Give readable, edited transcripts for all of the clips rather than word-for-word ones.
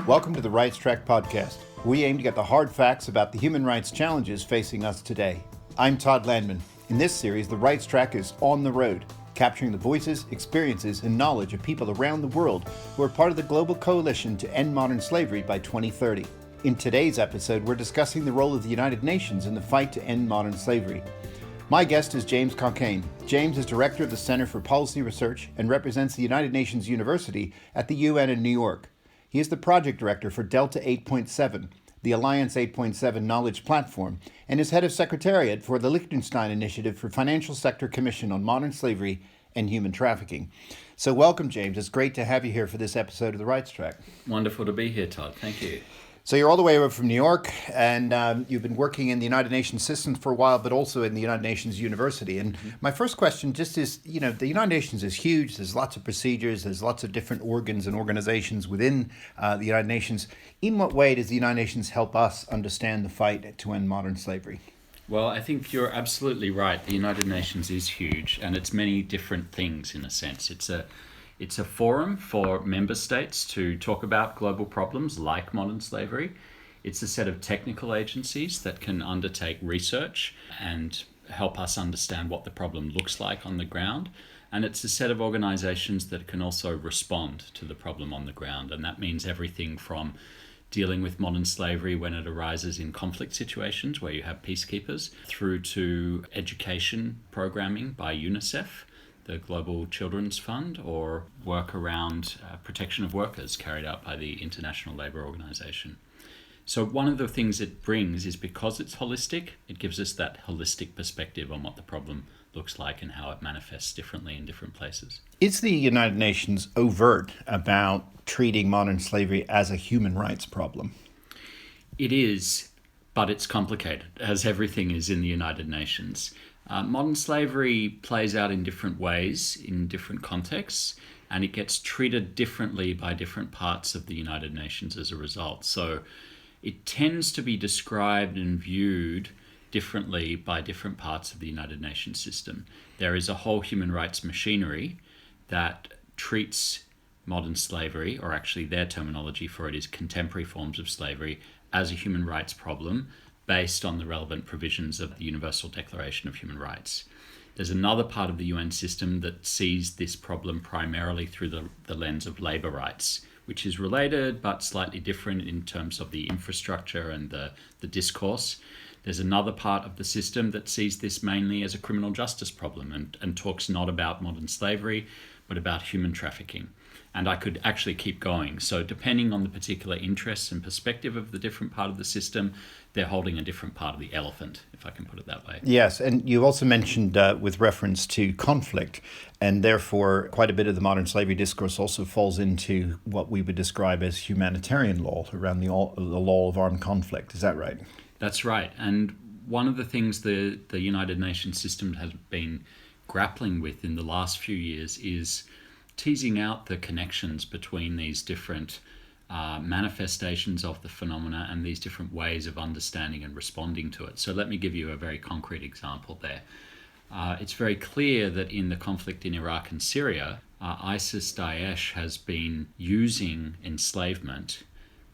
Welcome to the Rights Track podcast. We aim to get the hard facts about the human rights challenges facing us today. I'm Todd Landman. In this series, the Rights Track is on the road, capturing the voices, experiences, and knowledge of people around the world who are part of the global coalition to end modern slavery by 2030. In today's episode, we're discussing the role of the United Nations in the fight to end modern slavery. My guest is James Cockayne. James is director of the Center for Policy Research and represents the United Nations University at the UN in New York. He is the project director for Delta 8.7, the Alliance 8.7 knowledge platform, and is head of Secretariat for the Liechtenstein Initiative for Financial Sector Commission on Modern Slavery and Human Trafficking. So welcome, James. It's great to have you here for this episode of the Rights Track. Wonderful to be here, Todd. Thank you. So you're all the way over from New York, and you've been working in the United Nations system for a while, but also in the United Nations University. And my first question just is, the United Nations is huge. There's lots of procedures. There's lots of different organs and organizations within the United Nations. In what way does the United Nations help us understand the fight to end modern slavery? Well, I think you're absolutely right. The United Nations is huge, and it's many different things in a sense. It's a forum for member states to talk about global problems like modern slavery. It's a set of technical agencies that can undertake research and help us understand what the problem looks like on the ground. And it's a set of organizations that can also respond to the problem on the ground. And that means everything from dealing with modern slavery when it arises in conflict situations where you have peacekeepers, through to education programming by Unicef, the Global Children's Fund, or work around protection of workers carried out by the International Labour Organization. So one of the things it brings is because it's holistic, it gives us that holistic perspective on what the problem looks like and how it manifests differently in different places. Is the United Nations overt about treating modern slavery as a human rights problem? It is, but it's complicated, as everything is in the United Nations. Modern slavery plays out in different ways, in different contexts, and it gets treated differently by different parts of the United Nations as a result. So it tends to be described and viewed differently by different parts of the United Nations system. There is a whole human rights machinery that treats modern slavery, or actually their terminology for it is contemporary forms of slavery, as a human rights problem, based on the relevant provisions of the Universal Declaration of Human Rights. There's another part of the UN system that sees this problem primarily through the lens of labour rights, which is related but slightly different in terms of the infrastructure and the discourse. There's another part of the system that sees this mainly as a criminal justice problem and talks not about modern slavery, but about human trafficking. And I could actually keep going. So depending on the particular interests and perspective of the different part of the system, they're holding a different part of the elephant, if I can put it that way. Yes, and you also mentioned with reference to conflict, and therefore quite a bit of the modern slavery discourse also falls into what we would describe as humanitarian law, around the law of armed conflict. Is that right? That's right. And one of the things the United Nations system has been grappling with in the last few years is teasing out the connections between these different manifestations of the phenomena and these different ways of understanding and responding to it. So let me give you a very concrete example there. It's very clear that in the conflict in Iraq and Syria, ISIS-Daesh has been using enslavement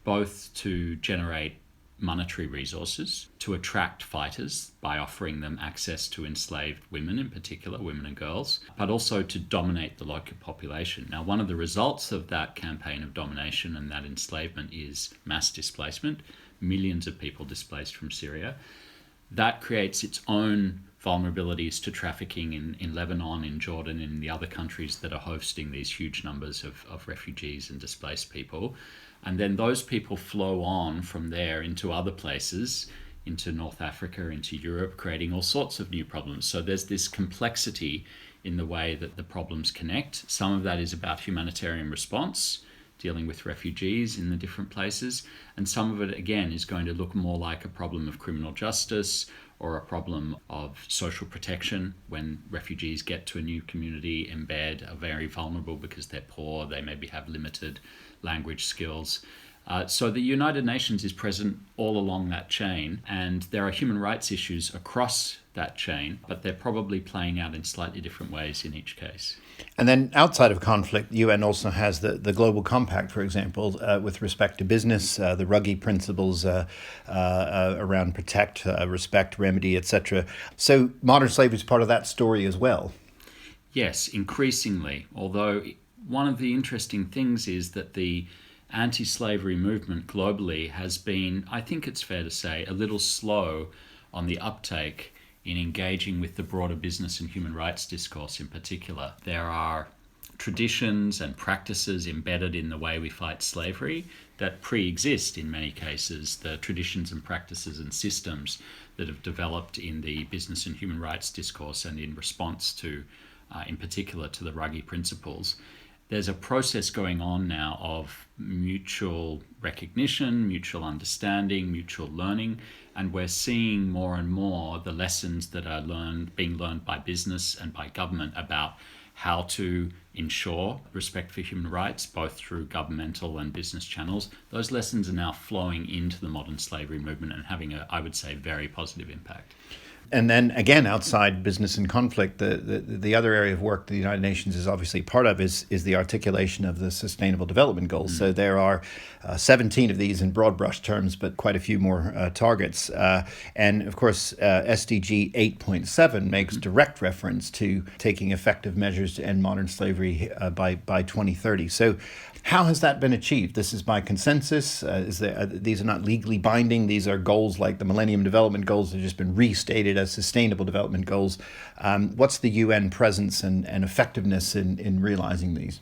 both to generate monetary resources, to attract fighters by offering them access to enslaved women, in particular women and girls, but also to dominate the local population. Now, one of the results of that campaign of domination and that enslavement is mass displacement, millions of people displaced from Syria. That creates its own vulnerabilities to trafficking in Lebanon, in Jordan, and in the other countries that are hosting these huge numbers of refugees and displaced people. And then those people flow on from there into other places, into North Africa, into Europe, creating all sorts of new problems. So there's this complexity in the way that the problems connect. Some of that is about humanitarian response, dealing with refugees in the different places. And some of it, again, is going to look more like a problem of criminal justice or a problem of social protection. When refugees get to a new community, embed, are very vulnerable because they're poor, they maybe have limited language skills. So the United Nations is present all along that chain, and there are human rights issues across that chain, but they're probably playing out in slightly different ways in each case. And then outside of conflict, the UN also has the Global Compact, for example, with respect to business, the Ruggie principles around protect, respect, remedy, etc. So modern slavery is part of that story as well. Yes, increasingly, although one of the interesting things is that the anti-slavery movement globally has been, I think it's fair to say, a little slow on the uptake in engaging with the broader business and human rights discourse in particular. There are traditions and practices embedded in the way we fight slavery that pre-exist in many cases, the traditions and practices and systems that have developed in the business and human rights discourse and in response to, in particular, to the Ruggie principles. There's a process going on now of mutual recognition, mutual understanding, mutual learning, and we're seeing more and more the lessons that are being learned by business and by government about how to ensure respect for human rights, both through governmental and business channels. Those lessons are now flowing into the modern slavery movement and having I would say, very positive impact. And then again, outside business and conflict, the other area of work the United Nations is obviously part of is the articulation of the Sustainable Development Goals. So there are 17 of these in broad brush terms, but quite a few more targets. And of course, SDG 8.7 makes direct reference to taking effective measures to end modern slavery by 2030. So how has that been achieved? This is by consensus. These are not legally binding. These are goals like the Millennium Development Goals that have just been restated as Sustainable Development Goals. What's the UN presence and effectiveness in realizing these?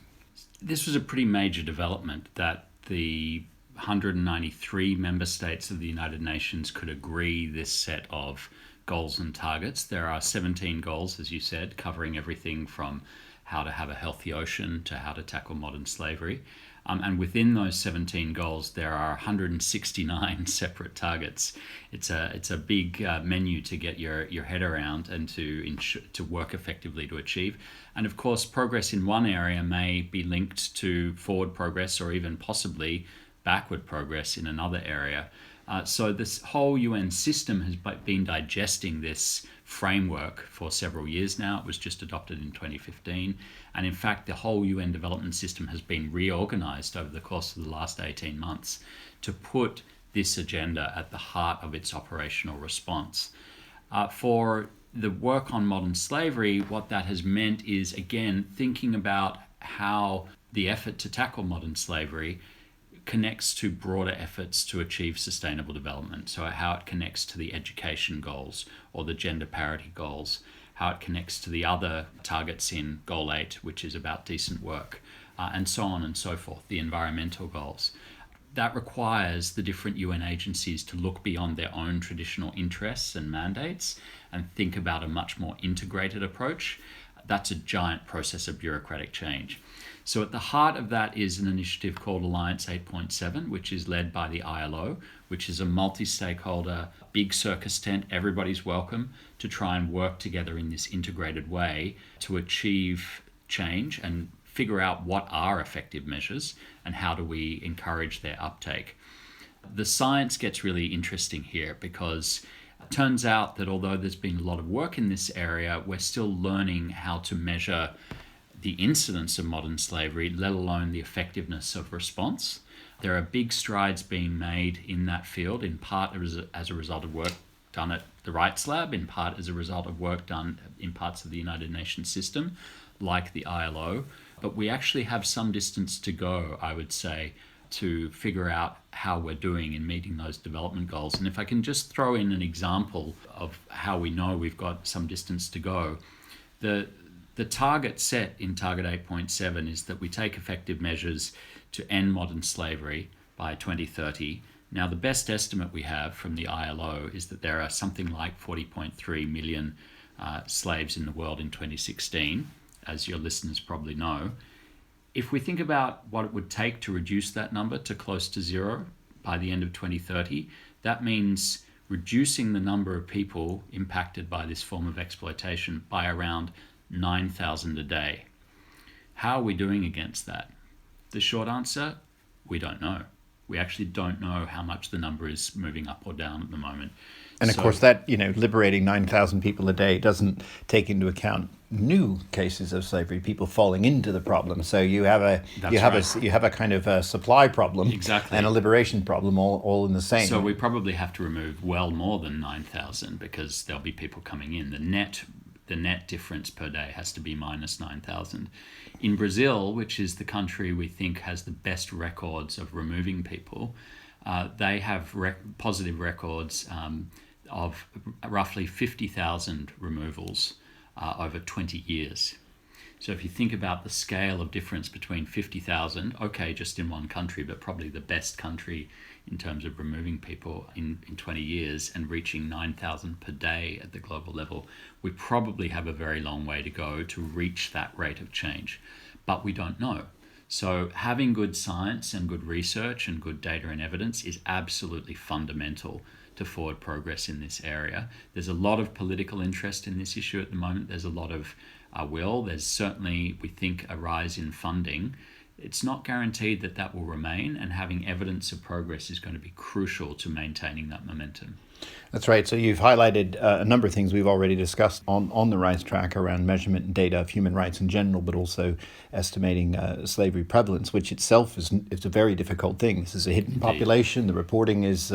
This was a pretty major development that the 193 member states of the United Nations could agree this set of goals and targets. There are 17 goals, as you said, covering everything from how to have a healthy ocean to how to tackle modern slavery. And within those 17 goals, there are 169 separate targets. It's a big menu to get your head around and to work effectively to achieve. And of course, progress in one area may be linked to forward progress or even possibly backward progress in another area. So this whole UN system has been digesting this framework for several years now. It was just adopted in 2015. And in fact, the whole UN development system has been reorganized over the course of the last 18 months to put this agenda at the heart of its operational response. For the work on modern slavery, what that has meant is, again, thinking about how the effort to tackle modern slavery connects to broader efforts to achieve sustainable development. So how it connects to the education goals or the gender parity goals, how it connects to the other targets in Goal 8, which is about decent work, and so on and so forth, the environmental goals. That requires the different UN agencies to look beyond their own traditional interests and mandates and think about a much more integrated approach. That's a giant process of bureaucratic change. So at the heart of that is an initiative called Alliance 8.7, which is led by the ILO, which is a multi-stakeholder, big circus tent, everybody's welcome, to try and work together in this integrated way to achieve change and figure out what are effective measures and how do we encourage their uptake. The science gets really interesting here because it turns out that although there's been a lot of work in this area, we're still learning how to measure the incidence of modern slavery, let alone the effectiveness of response. There are big strides being made in that field, in part as a result of work done at the Rights Lab, in part as a result of work done in parts of the United Nations system, like the ILO. But we actually have some distance to go, I would say, to figure out how we're doing in meeting those development goals. And if I can just throw in an example of how we know we've got some distance to go, the target set in Target 8.7 is that we take effective measures to end modern slavery by 2030. Now, the best estimate we have from the ILO is that there are something like 40.3 million slaves in the world in 2016, as your listeners probably know. If we think about what it would take to reduce that number to close to zero by the end of 2030, that means reducing the number of people impacted by this form of exploitation by around 9,000 a day. How are we doing against that? The short answer, we don't know. We actually don't know how much the number is moving up or down at the moment. And of course, that liberating 9,000 people a day doesn't take into account new cases of slavery, people falling into the problem. So you have a kind of a supply problem, exactly, and a liberation problem, all in the same. So we probably have to remove well more than 9,000 because there'll be people coming in. The net difference per day has to be minus 9,000. In Brazil, which is the country we think has the best records of removing people, they have positive records of roughly 50,000 removals over 20 years. So if you think about the scale of difference between 50,000, okay, just in one country, but probably the best country in terms of removing people in 20 years and reaching 9,000 per day at the global level, we probably have a very long way to go to reach that rate of change. But we don't know. So having good science and good research and good data and evidence is absolutely fundamental to forward progress in this area. There's a lot of political interest in this issue at the moment. There's a lot of will. There's certainly, we think, a rise in funding. It's not guaranteed that that will remain, and having evidence of progress is going to be crucial to maintaining that momentum. That's right. So you've highlighted a number of things we've already discussed on the RISE track around measurement and data of human rights in general, but also estimating slavery prevalence, which itself is a very difficult thing. This is a hidden population. The reporting is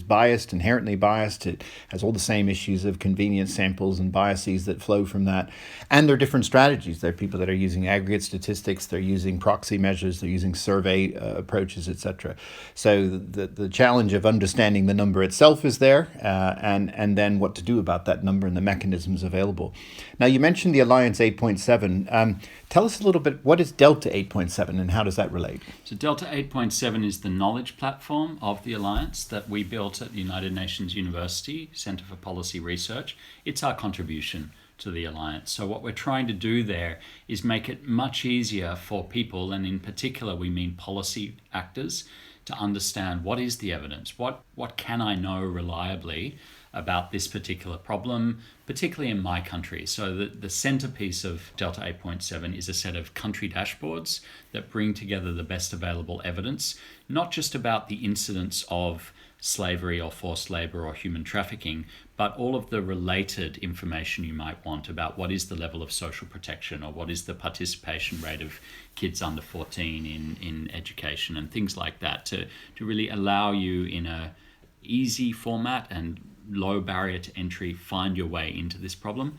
biased, inherently biased. It has all the same issues of convenience samples and biases that flow from that. And there are different strategies. There are people that are using aggregate statistics. They're using proxy measures. They're using survey approaches, etc. So the challenge of understanding the number itself is there, and then what to do about that number and the mechanisms available. Now, you mentioned the Alliance 8.7. Tell us a little bit, what is Delta 8.7 and how does that relate? So Delta 8.7 is the knowledge platform of the Alliance that we built at the United Nations University Center for Policy Research. It's our contribution to the Alliance. So what we're trying to do there is make it much easier for people, and in particular we mean policy actors, to understand what is the evidence, what can I know reliably about this particular problem, particularly in my country. So the centerpiece of Delta 8.7 is a set of country dashboards that bring together the best available evidence, not just about the incidence of slavery or forced labor or human trafficking, but all of the related information you might want about what is the level of social protection or what is the participation rate of kids under 14 in education and things like that, to really allow you in a easy format and low barrier to entry find your way into this problem.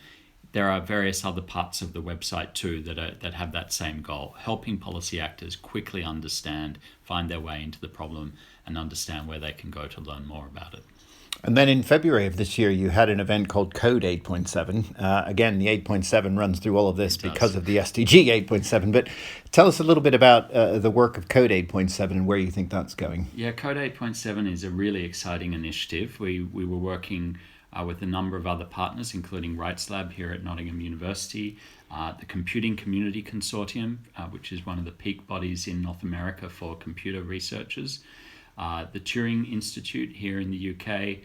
There are various other parts of the website too that have that same goal, helping policy actors quickly understand, find their way into the problem and understand where they can go to learn more about it. And then in February of this year, you had an event called Code 8.7. Again, the 8.7 runs through all of this because of the SDG 8.7. But tell us a little bit about the work of Code 8.7 and where you think that's going. Yeah, Code 8.7 is a really exciting initiative. We were working with a number of other partners, including Rights Lab here at Nottingham University, the Computing Community Consortium, which is one of the peak bodies in North America for computer researchers, the Turing Institute here in the UK,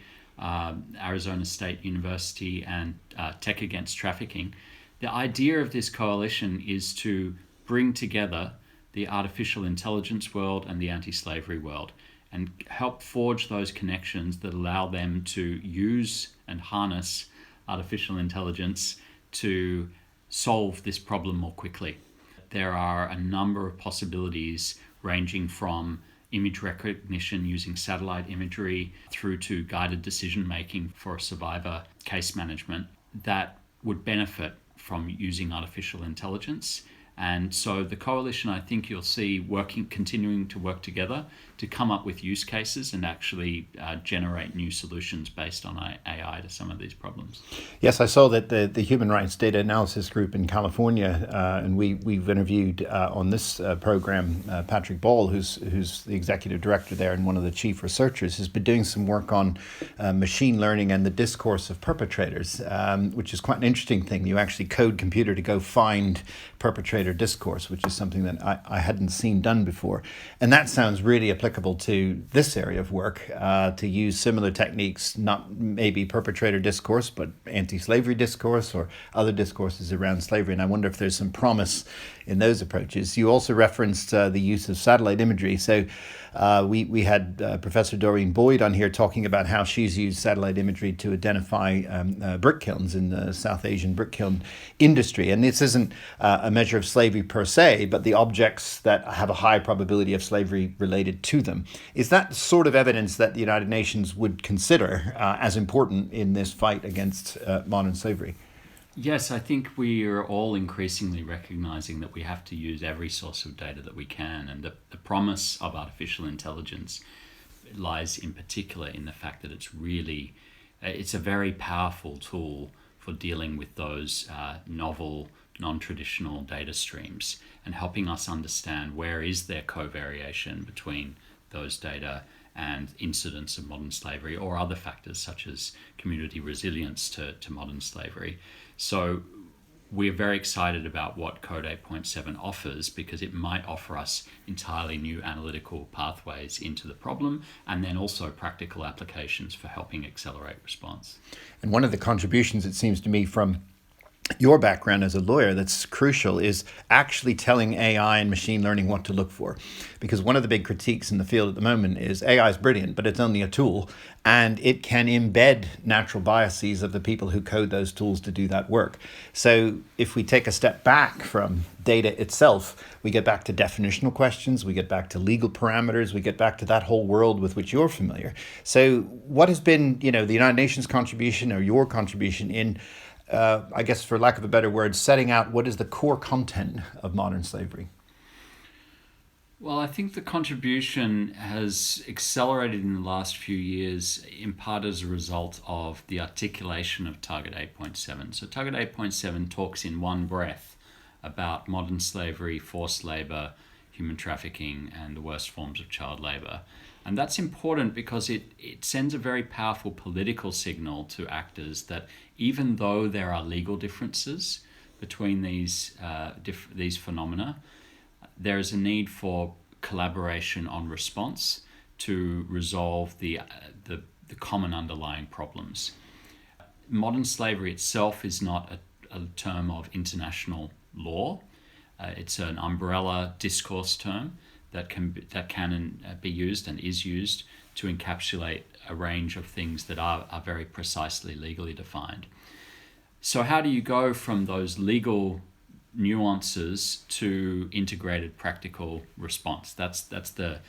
Arizona State University, and Tech Against Trafficking. The idea of this coalition is to bring together the artificial intelligence world and the anti-slavery world and help forge those connections that allow them to use and harness artificial intelligence to solve this problem more quickly. There are a number of possibilities ranging from image recognition using satellite imagery through to guided decision making for survivor case management that would benefit from using artificial intelligence. And so the coalition, I think you'll see continuing to work together to come up with use cases and actually generate new solutions based on AI to some of these problems. Yes, I saw that the Human Rights Data Analysis Group in California, and we've interviewed on this program Patrick Ball, who's the executive director there and one of the chief researchers, has been doing some work on machine learning and the discourse of perpetrators, which is quite an interesting thing. You actually code computer to go find perpetrator discourse, which is something that I hadn't seen done before. And that sounds really applicable to this area of work, to use similar techniques, not maybe perpetrator discourse, but anti-slavery discourse or other discourses around slavery. And I wonder if there's some promise in those approaches. You also referenced the use of satellite imagery. So we had Professor Doreen Boyd on here talking about how she's used satellite imagery to identify brick kilns in the South Asian brick kiln industry. And this isn't a measure of slavery per se, but the objects that have a high probability of slavery related to them. Is that the sort of evidence that the United Nations would consider as important in this fight against modern slavery? Yes, I think we are all increasingly recognizing that we have to use every source of data that we can, and the promise of artificial intelligence lies in particular in the fact that it's a very powerful tool for dealing with those novel, non-traditional data streams and helping us understand where is there covariation between those data and incidents of modern slavery or other factors such as community resilience to modern slavery. So we're very excited about what Code 8.7 offers because it might offer us entirely new analytical pathways into the problem and then also practical applications for helping accelerate response. And one of the contributions, it seems to me, from your background as a lawyer that's crucial is actually telling AI and machine learning what to look for. Because one of the big critiques in the field at the moment is AI is brilliant, but it's only a tool, and it can embed natural biases of the people who code those tools to do that work. So if we take a step back from data itself, we get back to definitional questions, we get back to legal parameters, we get back to that whole world with which you're familiar. So what has been, the United Nations contribution or your contribution in I guess, for lack of a better word, setting out what is the core content of modern slavery? Well, I think the contribution has accelerated in the last few years, in part as a result of the articulation of Target 8.7. So Target 8.7 talks in one breath about modern slavery, forced labor, human trafficking, and the worst forms of child labor. And that's important because it sends a very powerful political signal to actors that even though there are legal differences between these phenomena, there is a need for collaboration on response to resolve the common underlying problems. Modern slavery itself is not a term of international law. It's an umbrella discourse term that can be used and is used to encapsulate a range of things that are very precisely legally defined. So how do you go from those legal nuances to integrated practical response? That's the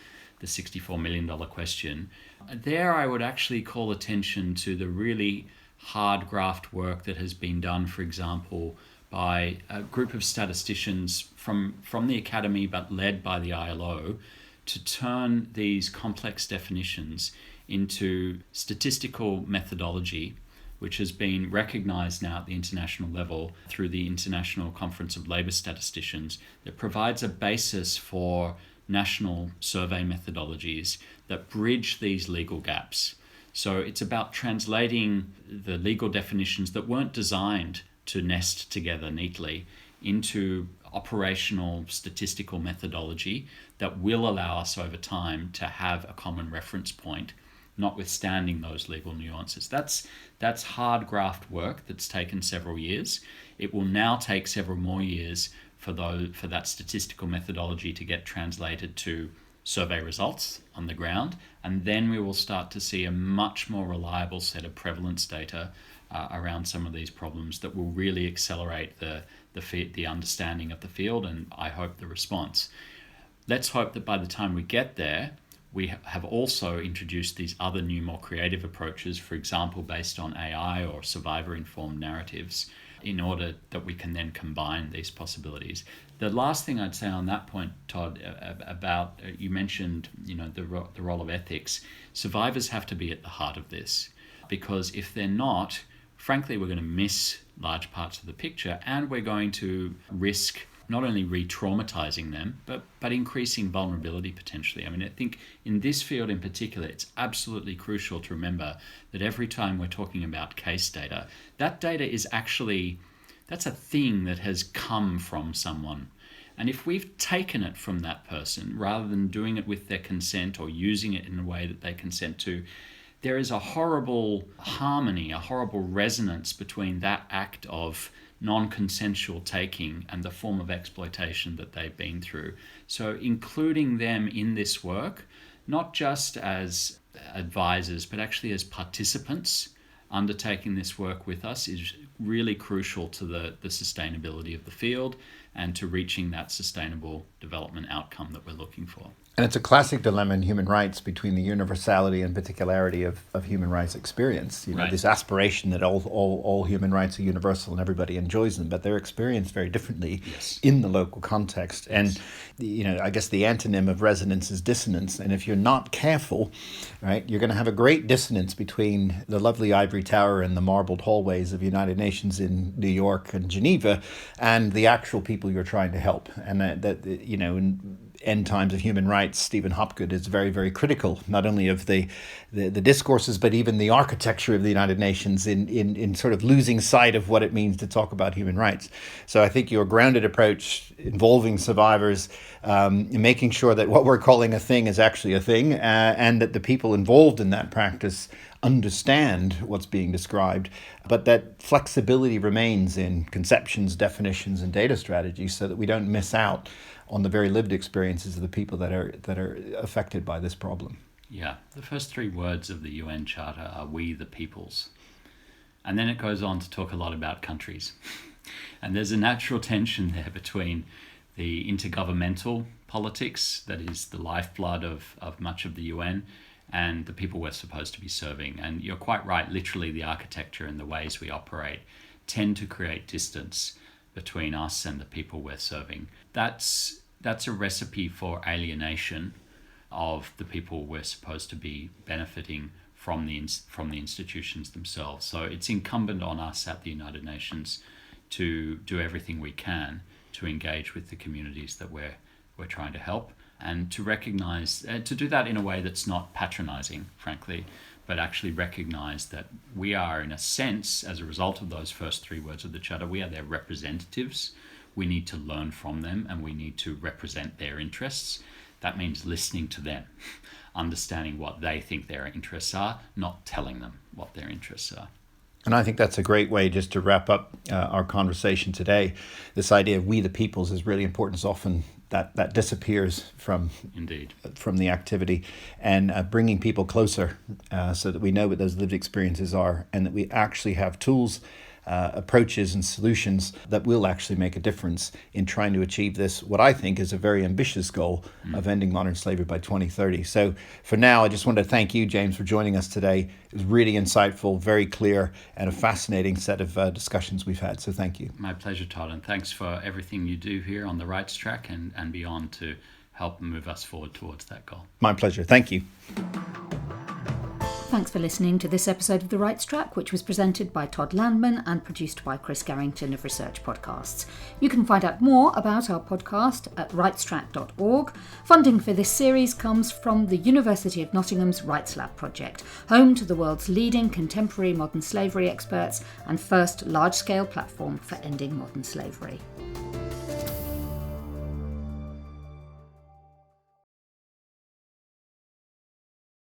$64 million question. There I would actually call attention to the really hard graft work that has been done, for example, by a group of statisticians from the academy but led by the ILO to turn these complex definitions into statistical methodology, which has been recognized now at the international level through the International Conference of Labour Statisticians, that provides a basis for national survey methodologies that bridge these legal gaps. So it's about translating the legal definitions that weren't designed to nest together neatly into operational statistical methodology that will allow us over time to have a common reference point, notwithstanding those legal nuances. That's hard graft work that's taken several years. It will now take several more years for that statistical methodology to get translated to survey results on the ground, and then we will start to see a much more reliable set of prevalence data around some of these problems that will really accelerate the understanding of the field and I hope the response. Let's hope that by the time we get there, we have also introduced these other new, more creative approaches, for example, based on AI or survivor-informed narratives, in order that we can then combine these possibilities. The last thing I'd say on that point, Todd, about you mentioned, the role of ethics. Survivors have to be at the heart of this, because if they're not, frankly, we're going to miss large parts of the picture, and we're going to risk not only re-traumatizing them, but increasing vulnerability potentially. I mean, I think in this field in particular, it's absolutely crucial to remember that every time we're talking about case data, that data is actually, that's a thing that has come from someone. And if we've taken it from that person, rather than doing it with their consent or using it in a way that they consent to, there is a horrible harmony, a horrible resonance between that act of non-consensual taking and the form of exploitation that they've been through. So including them in this work, not just as advisors, but actually as participants undertaking this work with us, is really crucial to the sustainability of the field and to reaching that sustainable development outcome that we're looking for. And it's a classic dilemma in human rights between the universality and particularity of human rights experience. You know, Right. this aspiration that all human rights are universal and everybody enjoys them, but they're experienced very differently Yes. in the local context. And, you know, I guess the antonym of resonance is dissonance. And if you're not careful, right, you're going to have a great dissonance between the lovely ivory tower and the marbled hallways of United Nations in New York and Geneva and the actual people you're trying to help. And that you know, in End Times of Human Rights, Stephen Hopgood is very, very critical, not only of the discourses, but even the architecture of the United Nations in sort of losing sight of what it means to talk about human rights. So I think your grounded approach involving survivors, making sure that what we're calling a thing is actually a thing, and that the people involved in that practice understand what's being described, but that flexibility remains in conceptions, definitions, and data strategies so that we don't miss out on the very lived experiences of the people that are affected by this problem. Yeah, the first three words of the UN Charter are "we the peoples." And then it goes on to talk a lot about countries. And there's a natural tension there between the intergovernmental politics, that is the lifeblood of much of the UN, and the people we're supposed to be serving. And you're quite right, literally the architecture and the ways we operate tend to create distance between us and the people we're serving. That's a recipe for alienation of the people we're supposed to be benefiting from the institutions themselves. So it's incumbent on us at the United Nations to do everything we can to engage with the communities that we're trying to help, and to recognize, to do that in a way that's not patronizing, frankly, but actually recognize that we are, in a sense, as a result of those first three words of the Charter, we are their representatives. We need to learn from them and we need to represent their interests. That means listening to them, understanding what they think their interests are, not telling them what their interests are. And I think that's a great way just to wrap up our conversation today. This idea of we the peoples is really important. It's often that disappears from the activity, and bringing people closer so that we know what those lived experiences are and that we actually have tools, approaches and solutions that will actually make a difference in trying to achieve this, what I think is a very ambitious goal of ending modern slavery by 2030. So for now, I just want to thank you, James, for joining us today. It was really insightful, very clear, and a fascinating set of discussions we've had. So thank you. My pleasure, Todd, and thanks for everything you do here on the Rights Track and beyond to help move us forward towards that goal. My pleasure. Thank you. Thanks for listening to this episode of The Rights Track, which was presented by Todd Landman and produced by Chris Garrington of Research Podcasts. You can find out more about our podcast at rightstrack.org. Funding for this series comes from the University of Nottingham's Rights Lab project, home to the world's leading contemporary modern slavery experts and first large-scale platform for ending modern slavery.